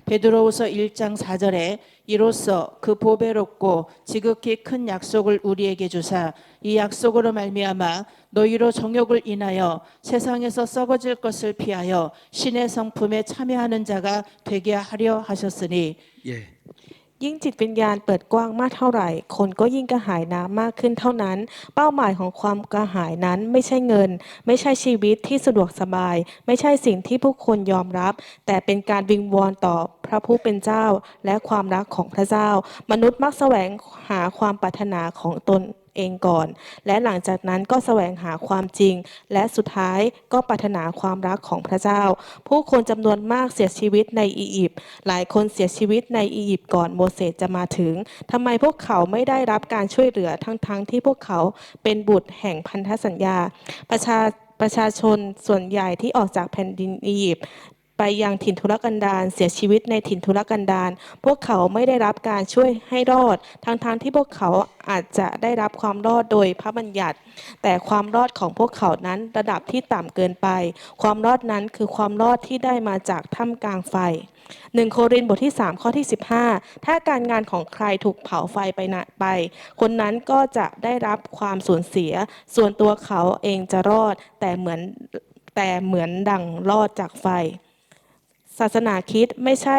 베드로후서 1장 4절에 이로써 그 보배롭고 지극히 큰 약속을 우리에게 주사 이 약속으로 말미암아 너희로 정욕을 인하여 세상에서 썩어질 것을 피하여 신의 성품에 참여하는 자가 되게 하려 하셨으니 예. ยิ่งจิตวิญญาณเปิดกว้างมากเท่าไหร่คนก็ยิ่งกระหายน้ำมากขึ้นเท่านั้นเป้าหมายของความกระหายนั้นไม่ใช่เงินไม่ใช่ชีวิตที่สะดวกสบายไม่ใช่สิ่งที่ผู้คนยอมรับแต่เป็นการวิงวอนต่อพระผู้เป็นเจ้าและความรักของพระเจ้ามนุษย์มักแสวงหาความปรารถนาของตนเองก่อนและหลังจากนั้นก็แสวงหาความจริงและสุดท้ายก็ปรารถนาความรักของพระเจ้าผู้คนจำนวนมากเสียชีวิตในอียิปต์หลายคนเสียชีวิตในอียิปต์ก่อนโมเสสจะมาถึงทำไมพวกเขาไม่ได้รับการช่วยเหลือทั้งที่พวกเขาเป็นบุตรแห่งพันธสัญญาประชาชนส่วนใหญ่ที่ออกจากแผ่นดินอียิปต์ไปยังถิ่นทุรกันดารเสียชีวิตในถิ่นทุรกันดารพวกเขาไม่ได้รับการช่วยให้รอดทั้งที่พวกเขาอาจจะได้รับความรอดโดยพระบัญญัติแต่ความรอดของพวกเขานั้นระดับที่ต่ำเกินไปความรอดนั้นคือความรอดที่ได้มาจากถ้ำกลางไฟ1 โครินธ์บทที่ 3 ข้อที่ 15ถ้าการงานของใครถูกเผาไฟไปคนนั้นก็จะได้รับความสูญเสียส่วนตัวเขาเองจะรอดแต่เหมือนดั่งรอดจากไฟศาสนาคริสต์ไม่ใช่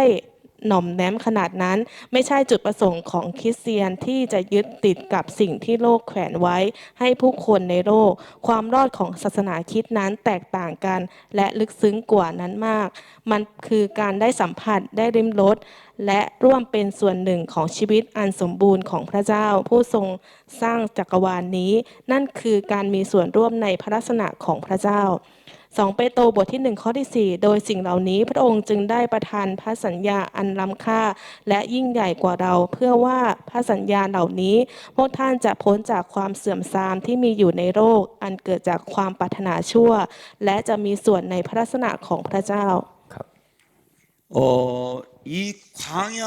หน่อมแนมขนาดนั้นไม่ใช่จุดประสงค์ของคริสเตียนที่จะยึดติดกับสิ่งที่โลกแขวนไว้ให้ผู้คนในโลกความรอดของศาสนาคริสต์นั้นแตกต่างกันและลึกซึ้งกว่านั้นมากมันคือการได้สัมผัสได้ริมรสและร่วมเป็นส่วนหนึ่งของชีวิตอันสมบูรณ์ของพระเจ้าผู้ทรงสร้างจักรวาลนี้นั่นคือการมีส่วนร่วมในพระลักษณะของพระเจ้า2 เปโตรบทที่ 1 ข้อที่ 4โดยสิ่งเหล่านี้พระองค์จึงได้ประทานพระสัญญาอันล้ำค่าและยิ่งใหญ่กว่าเราเพื่อว่าพระสัญญาเหล่านี้พวกท่านจะพ้นจากความเสื่อมทรามที่มีอยู่ในโลกอันเกิดจากความปรารถนาชั่วและจะมีส่วนในพระลักษณะของพระเจ้า 이 광야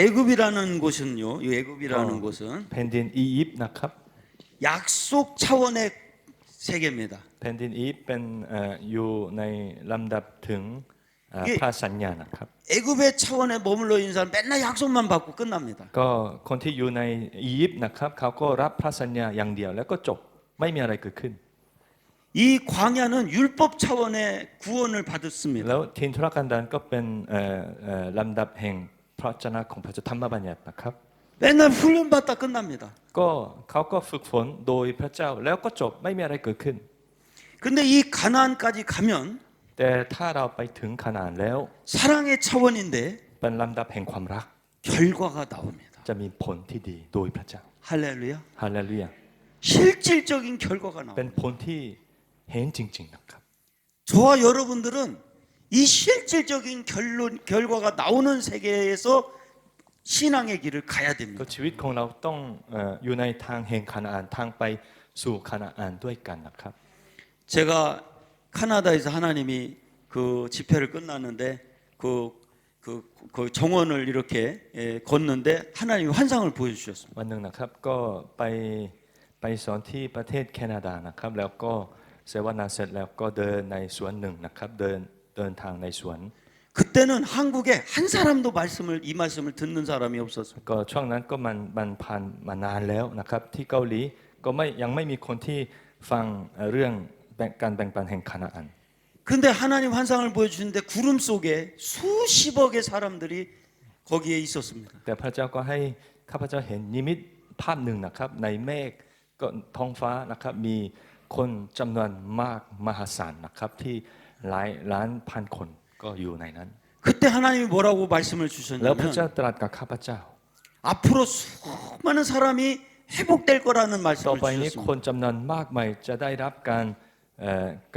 애굽이라는 곳은요. 이 애굽이라는 곳은 แผ่นดินอียิปต์นะครับ 약속 차원의 세계입니다. แผ่นดินอียิปต์เป็นอยู่ในลำดับถึงพระสัญญานะครับ 애굽의 차원에 머물러 있는 사람 맨날 약속만 받고 끝납니다. ก็คนที่อยู่ในอียิปต์นะครับเขาก็รับพระสัญญาอย่างเดียวแล้วก็จบไม่มีอะไรเกิดขึ้น 이 광야는 율법 차원의 구원을 받았습니다. แล้วทินทุรกันดารก็เป็นลำดับแห่งพระเจ้าของพระเจ้าธรรมบัญญัตินะครับ 맨날 훈련받다 끝납니다. ก็เขาก็ฝึกฝนโดยพระเจ้าแล้วก็จบไม่มีอะไรเกิดขึ้น 근데 이 가나안까지 가면 แต่ถ้าเราไปถึงขนาดแล้ว 사랑의 차원인데 เป็นลำดับแห่งความรัก 결과가 나옵니다. จะมีผลที่ดีโดยพระเจ้า 할렐루야. ฮาเลลูยา 실질적인 결과가 เป็น 나옵니다. ผลที่เห็นจริงๆนะครับ 저와 여러분들은 이 실질적인 결과가 나오는 세계에서 신앙의 길을 가야 ก็ 됩니다. ชีวิตของเราต้องอยู่ในทางแห่งคานาอันทางไปสู่คานาอันด้วยกันนะครับ 제가 카나다에서 하나님이 그 집회를 끝났는데 그 정원을 이렇게 걷는데 하나님이 환상을 보여주셨습니다. วันหนึ่งนะครับก็ไปสอนที่ประเทศแคนาดานะครับแล้วก็เสวนาเสร็จแล้วก็เดินในสวนหนึ่งนะครับเดินทางในสวน 그때는 한국에 한 사람도 이 말씀을 듣는 사람이 없었어요. ก็ช่วงนั้นก็มันผ่านมานานแล้วนะครับที่เกาหลีก็ยังไม่มีคนที่ฟังเรื่องการแบ่งปันแห่งคานาอัน 근데 하나님 환상을 보여주는데 구름 속에 수십억의 사람들이 거기에 있었습니다. แต่พระเจ้าก็ให้ข้าพเจ้าเห็นนิมิตภาพหนึ่งนะครับในเมฆก็ท้องฟ้านะครับมีคนจำนวนมากมหาศาลนะครับที่หลายล้านพันคนก็อยู่ในนั้น 그때 하나님이 뭐라고 말씀을 แล้วพระ 주셨냐면 เจ้าตรัสกับข้าพเจ้า 앞으로 수많은 사람이 회복될 거라는 ต่อ 말씀을 ไปนี้ค 주셨습니다. นจำนวนมากมายจะได้รับก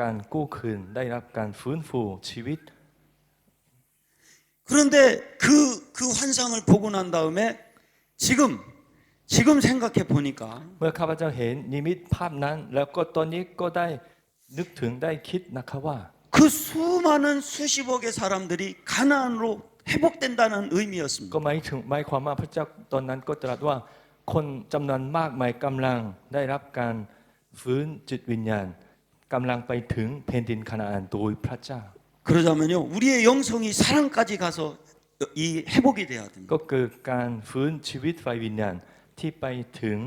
ารกู้คืนได้รับการฟื้นฟูชีวิต 그런데 그 환상을 보고 난 다음에 지금 생각해 보니까 เมื่อข้าพเจ้าเห็นนิมิตภาพนั้น แล้วก็ตอนนี้ก็ได้นึกถึงได้คิดนะครับว่า 그 수많은 수십억의 사람들이 가나안으로 회복된다는 의미였습니다. ก็หมายความว่าพระเจ้าตอนนั้นก็ตรัสว่าคนจำนวนมากมายกำลังได้รับการฟื้นจิตวิญญาณกำลังไปถึงแผ่นดินคานาอันโดยพระเจ้า 그러자면요 우리의 영성이 사랑까지 가서 이 회복이 돼야 됩니다. ก็คือการฟื้นชีวิตไฟวิญญาณที่ไปถึง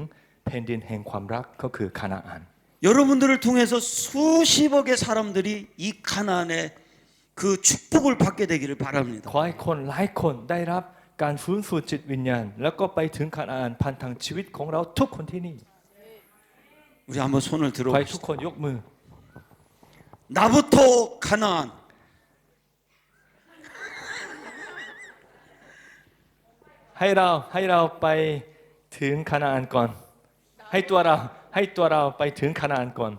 แผ่นดินแห่งความรักก็คือคานาอัน 여러분들을 통해서 수십억의 사람들이 이 가나안의 그 축복을 받게 되기를 바랍니다. ขอให้คนหลายคนได้รับการฟื้นฟูจิตวิญญาณแล้วก็ไปถึงคานาอันผ่านทางชีวิตของเราทุกคนที่นี่ 우리 한번 손을 ขอให้ทุก 들어봅시다. คนยกมือ 나부터 가나안. ให้เราไปถึงคานาอันก่อนให้ตัวเราไปถึงคานาอันก่อน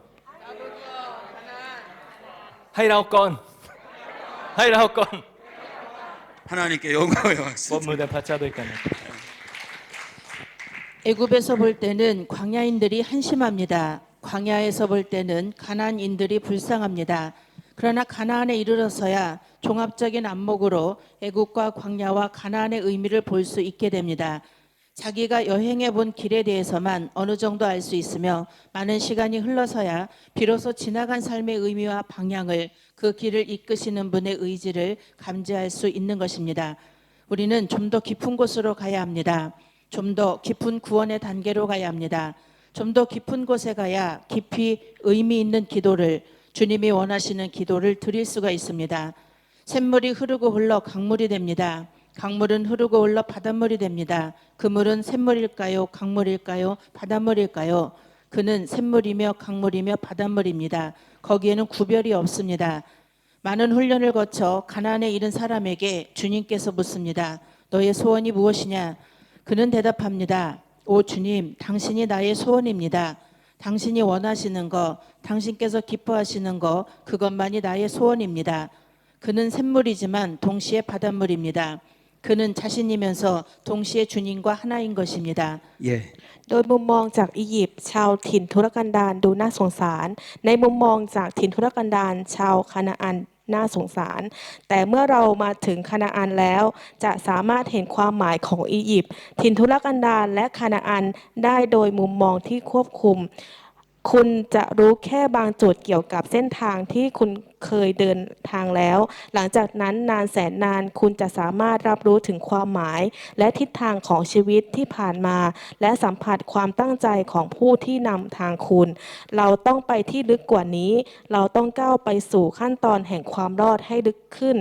ให้เราก่อน 하나님께 영광을 ปรบ 받습니다. มือแด่พระเจ้าด้วยกัน 애굽에서 볼 때는 광야인들이 한심합니다. 광야에서 볼 때는 가나안인들이 불쌍합니다. 그러나 가나안에 이르러서야 종합적인 안목으로 애굽과 광야와 가나안의 의미를 볼 수 있게 됩니다. 자기가 여행해 본 길에 대해서만 어느 정도 알 수 있으며 많은 시간이 흘러서야 비로소 지나간 삶의 의미와 방향을 그 길을 이끄시는 분의 의지를 감지할 수 있는 것입니다. 우리는 좀 더 깊은 곳으로 가야 합니다. 좀 더 깊은 구원의 단계로 가야 합니다. 좀 더 깊은 곳에 가야 깊이 의미 있는 기도를 주님이 원하시는 기도를 드릴 수가 있습니다. 샘물이 흐르고 흘러 강물이 됩니다. 강물은 흐르고 흘러 바닷물이 됩니다. 그 물은 샘물일까요? 강물일까요? 바닷물일까요? 그는 샘물이며 강물이며 바닷물입니다. 거기에는 구별이 없습니다. 많은 훈련을 거쳐 가나안에 이른 사람에게 주님께서 묻습니다. 너의 소원이 무엇이냐? 그는 대답합니다. 오 주님, 당신이 나의 소원입니다. 당신이 원하시는 것, 당신께서 기뻐하시는 것, 그것만이 나의 소원입니다. 그는 샘물이지만 동시에 바닷물입니다. 그는 자신이면서 동시에 주님과 하나인 것입니다. 예. โดยมุมมองจากอียิปต์ชาวถิ่นทุรกันดารดูน่าสงสาร ในมุมมองจากถิ่นทุรกันดารชาวคานาอันน่าสงสาร แต่เมื่อเรามาถึงคานาอันแล้วจะสามารถเห็นความหมายของอียิปต์ถิ่นทุรกันดารและคานาอันได้โดยมุมมองที่ควบคุม คุณจะรู้แค่บางจุดเกี่ยวกับเส้นทางที่คุณเคยเดินทางแล้ว หลังจากนั้นนานแสนนานคุณจะสามารถรับรู้ถึงความหมาย และทิศทางของชีวิตที่ผ่านมา และสัมผัสความตั้งใจของผู้ที่นำทางคุณ เราต้องไปที่ลึกกว่านี้ เราต้องก้าวไปสู่ขั้นตอนแห่งความรอดให้ลึกขึ้น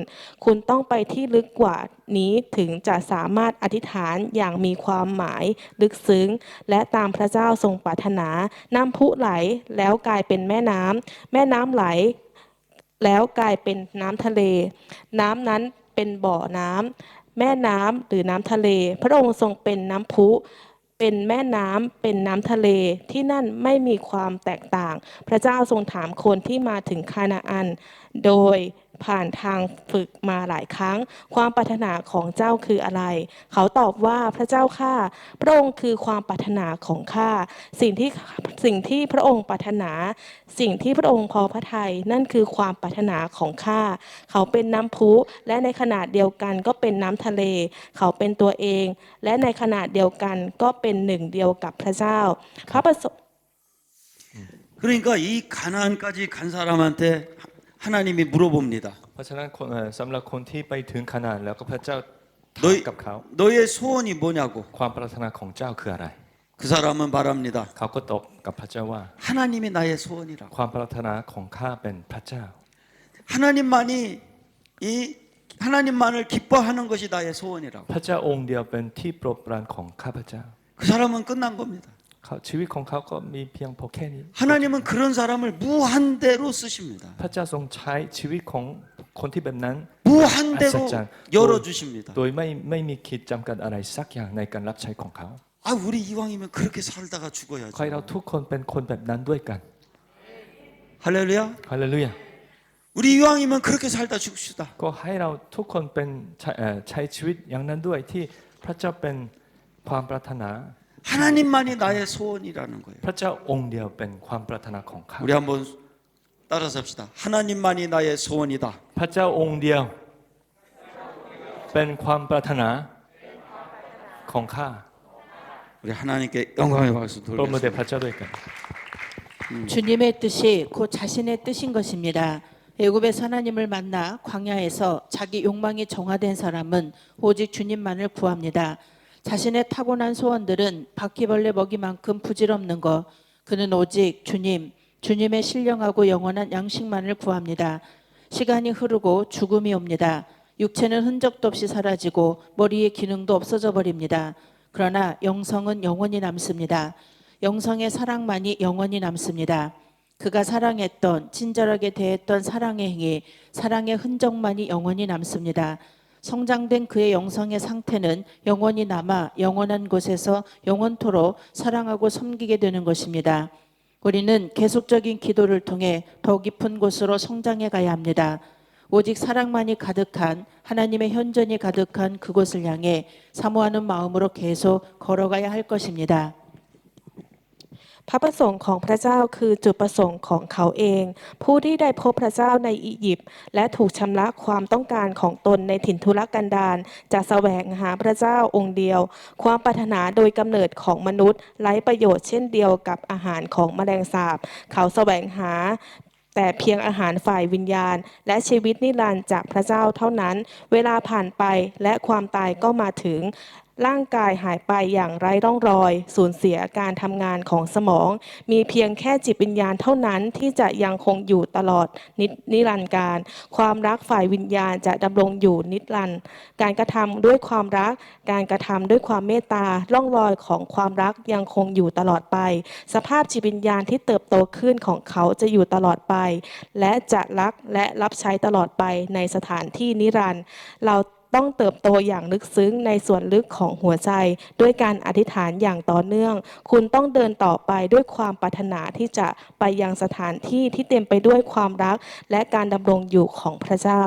คุณต้องไปที่ลึกกว่านี้ถึงจะสามารถอธิษฐานอย่างมีความหมายลึกซึ้ง และตามพระเจ้าทรงปรารถนาน้ำพุไหลแล้วกลายเป็นแม่น้ำแม่น้ำไหลแล้วกลายเป็นน้ำทะเลน้ำนั้นเป็นบ่อน้ำแม่น้ำหรือน้ำทะเลพระองค์ทรงเป็นน้ำพุเป็นแม่น้ำเป็นน้ำทะเลที่นั่นไม่มีความแตกต่างพระเจ้าทรงถามคนที่มาถึงคานาอัน โดยผ่านทางฝึกมาหลายครั้ง ความปรารถนาของเจ้าคืออะไร เขาตอบว่าพระเจ้าข้าพระองค์คือความปรารถนาของข้าสิ่งที่พระองค์ปรารถนา สิ่งที่พระองค์พอพระทัยนั่นคือความปรารถนาของข้าเขาเป็นน้ำพุและในขณะเดียวกันก็เป็นน้ำทะเล เขาเป็นตัวเอง และในขณะเดียวกันก็เป็นหนึ่งเดียวกับพระเจ้าพระประสงค์ 그러니까 이 가나안까지 간 사람한테 하나님이 물어봅니다. เพราะฉะนั้นสำหรับคนที่ไปถึงขนาดแล้วก็พระเจ้าถาม 너희 กับเขา 너의 소원이 뭐냐고. ความปรารถนาของเจ้าคืออะไร 그 사람은 말합니다. เขาก็ตอบกับพระเจ้าว่า 하나님이 나의 소원이라고. ความปรารถนาของข้าเป็นพระเจ้า 하나님만이 이 하나님만을 기뻐하는 것이 나의 소원이라고. พระเจ้าองค์เดียวเป็นที่โปรดปรานของข้าพเจ้า 그 사람은 끝난 겁니다. ชีวิตของเขาก็มีเพียงพอแค่นี้ 하나님은 그런 사람을 무한대로 쓰십니다. พระเจ้าทรงใช้ชีวิตของคนที่แบบนั้น 무한대로 아사짱. 열어 주십니다. โดยไม่มีขีดจำกัดอะไรสักอย่างในการรับใช้ของเขา 아, 우리 이왕이면 그렇게 살다가 ใครเรา 죽어야죠. ทุกคนเป็นคนแบบนั้นด้วยกัน 할렐루야. ฮาเลลูยา 우리 이왕이면 그렇게 살다 죽읍시다. ก็ให้เราทุกคนเป็นใช้ชีวิตอย่างนั้นด้วยที่พระเจ้าเป็นความปรารถนา 하나님만이 나의 소원이라는 거예요. พระเจ้าองค์เดียวเป็นความปรารถนาของข้า 우리 한번 따라서 합시다. 하나님만이 나의 소원이다. พระเจ้าองค์เดียวเป็นความปรารถนาของข้า 우리 하나님께 영광의 박수 ปรบมือแด่ 돌리겠습니다. พระเจ้าด้วยกัน 주님의 뜻이 곧 자신의 뜻인 것입니다. 애굽에서 하나님을 만나 광야에서 자기 욕망이 정화된 사람은 오직 주님만을 구합니다. 자신의 타고난 소원들은 바퀴벌레 먹이만큼 부질없는 것. 그는 오직 주님의 신령하고 영원한 양식만을 구합니다. 시간이 흐르고 죽음이 옵니다. 육체는 흔적도 없이 사라지고 머리의 기능도 없어져 버립니다. 그러나 영성은 영원히 남습니다. 영성의 사랑만이 영원히 남습니다. 그가 사랑했던 친절하게 대했던 사랑의 행위, 사랑의 흔적만이 영원히 남습니다. 성장된 그의 영성의 상태는 영원히 남아 영원한 곳에서 영원토록 사랑하고 섬기게 되는 것입니다. 우리는 계속적인 기도를 통해 더 깊은 곳으로 성장해 가야 합니다. 오직 사랑만이 가득한 하나님의 현존이 가득한 그곳을 향해 사모하는 마음으로 계속 걸어가야 할 것입니다. พระประสงค์ของพระเจ้าคือจุดประสงค์ของเขาเอง ผู้ที่ได้พบพระเจ้าในอียิปต์และถูกชำระความต้องการของตนในถิ่นทุรกันดารจะแสวงหาพระเจ้าองค์เดียว ความปรารถนาโดยกำเนิดของมนุษย์ไร้ประโยชน์เช่นเดียวกับอาหารของแมลงสาบเขาแสวงหาแต่เพียงอาหารฝ่ายวิญญาณ และชีวิตนิรันดร์จากพระเจ้าเท่านั้น เวลาผ่านไปและความตายก็มาถึง ร่างกายหายไปอย่างไร้ร่องรอย สูญเสียการทำงานของสมอง มีเพียงแค่จิตวิญญาณเท่านั้นที่จะยังคงอยู่ตลอดนิรันดร์การ ความรักฝ่ายวิญญาณจะดำรงอยู่นิรันดร์การกระทำด้วยความรัก การกระทำด้วยความเมตตา ร่องรอยของความรักยังคงอยู่ตลอดไป สภาพจิตวิญญาณที่เติบโตขึ้นของเขาจะอยู่ตลอดไป และจะรักและรับใช้ตลอดไปในสถานที่นิรันดร์เราต้องเติบโตอย่างลึกซึ้งในส่วนลึกของหัวใจด้วยการอธิษฐานอย่างต่อเนื่องคุณต้องเดินต่อไปด้วยความปรารถนาที่จะไปยังสถานที่ที่เต็มไปด้วยความรักและการดำรงอยู่ของพระเจ้า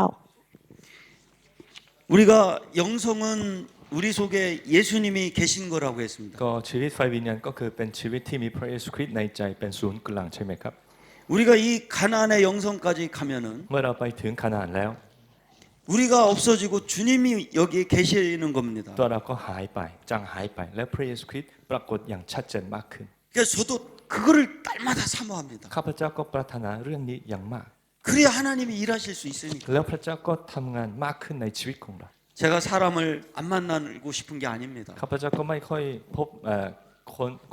우리가 영성은 우리 속에 예수님이 계신 거라고 했습니다. ก็ชีวิตฝ่ายวิญญาณก็คือเป็นชีวิตที่มีพระเยซูคริสต์ในใจเป็นศูนย์กลางใช่ไหมครับ 우리가 이 가나안의 영성까지 가면은 เมื่อเราไปถึงขนาดแล้ว 우리가 없어지고 주님이 여기에 계시는 겁니다. ตัวเราก็หายไปจางหายไปและพระเยซูคริสต์ปรากฏอย่างชัดเจนมากขึ้น 그래서 저도 그거를 날마다 사모합니다. ข้าพเจ้าก็ปรารถนาเรื่องนี้อย่างมาก 그래야 하나님이 일하실 수 있으니까. แล้วพระเจ้าก็ทำงานมากขึ้นในชีวิตของเรา 제가 사람을 안 만나고 싶은 게 아닙니다. ข้าพเจ้าก็ไม่ค่อยพบ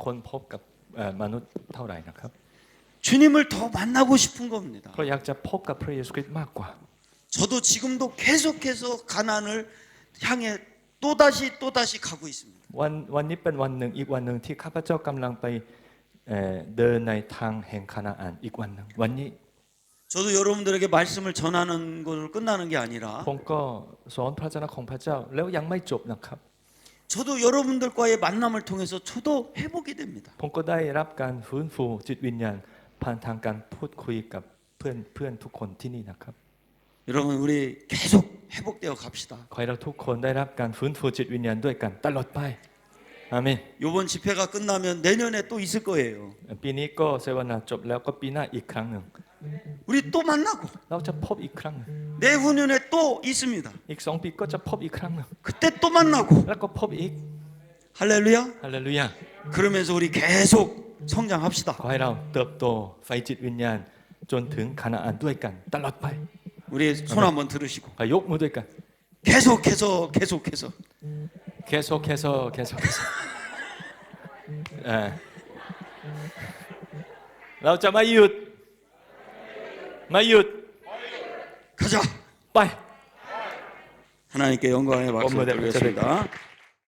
คนพบกับมนุษย์เท่าไหร่นะครับ 주님을 더 만나고 싶은 겁니다. เพราะอยากจะพบกับพระเยซูคริสต์มากกว่า 저도 지금도 계속해서 가나안을 향해 또다시 가고 있습니다. วันนี้เป็นวันหนึ่งอีกวันหนึ่งที่ข้าพเจ้ากำลังไปเดินในทางแห่งคานาอันอีกวันหนึ่งวันนี้ 저도 여러분들에게 말씀을 전하는 것으로 끝나는 게 아니라 ผมก็สอนพระเจ้าของพระเจ้าแล้วยังไม่จบนะครับ 저도 여러분들과의 만남을 통해서 저도 회복이 됩니다. ผมก็ได้รับการฟื้นฟูจิตวิญญาณผ่านทางการพูดคุยกับเพื่อนทุกคนที่นี่นะครับ 여러분 우리 계속 회복되어 갑시다. ขอให้เราทุกคนได้รับการฟื้นฟูจิตวิญญาณด้วยกันตลอดไปอาเมน 이번 집회가 끝나면 내년에 또 있을 거예요. ปีนี้ก็เสวนาจบแล้วก็ปีหน้าอีกครั้งหนึ่ง 우리 또 만나고 เราจะพบอีกครั้งหนึ่ง 내후년에 또 있습니다. อีก2 ปีก็จะพบอีกครั้งหนึ่ง 그때 또 만나고 แล้วก็พบอีก 할렐루야. ฮาเลลูยา 그러면서 우리 계속 성장합시다. ขอให้เราเติบโตไฟจิตวิญญาณจนถึงคานาอันด้วยกันตลอดไป 우리 손 한번 들으시고 ขอยกมือด้วยกัน 계속해서 เคโซเราจะไม่หยุด 가자. ไป 하나님께 영광의 박수 엄마, 드리겠습니다.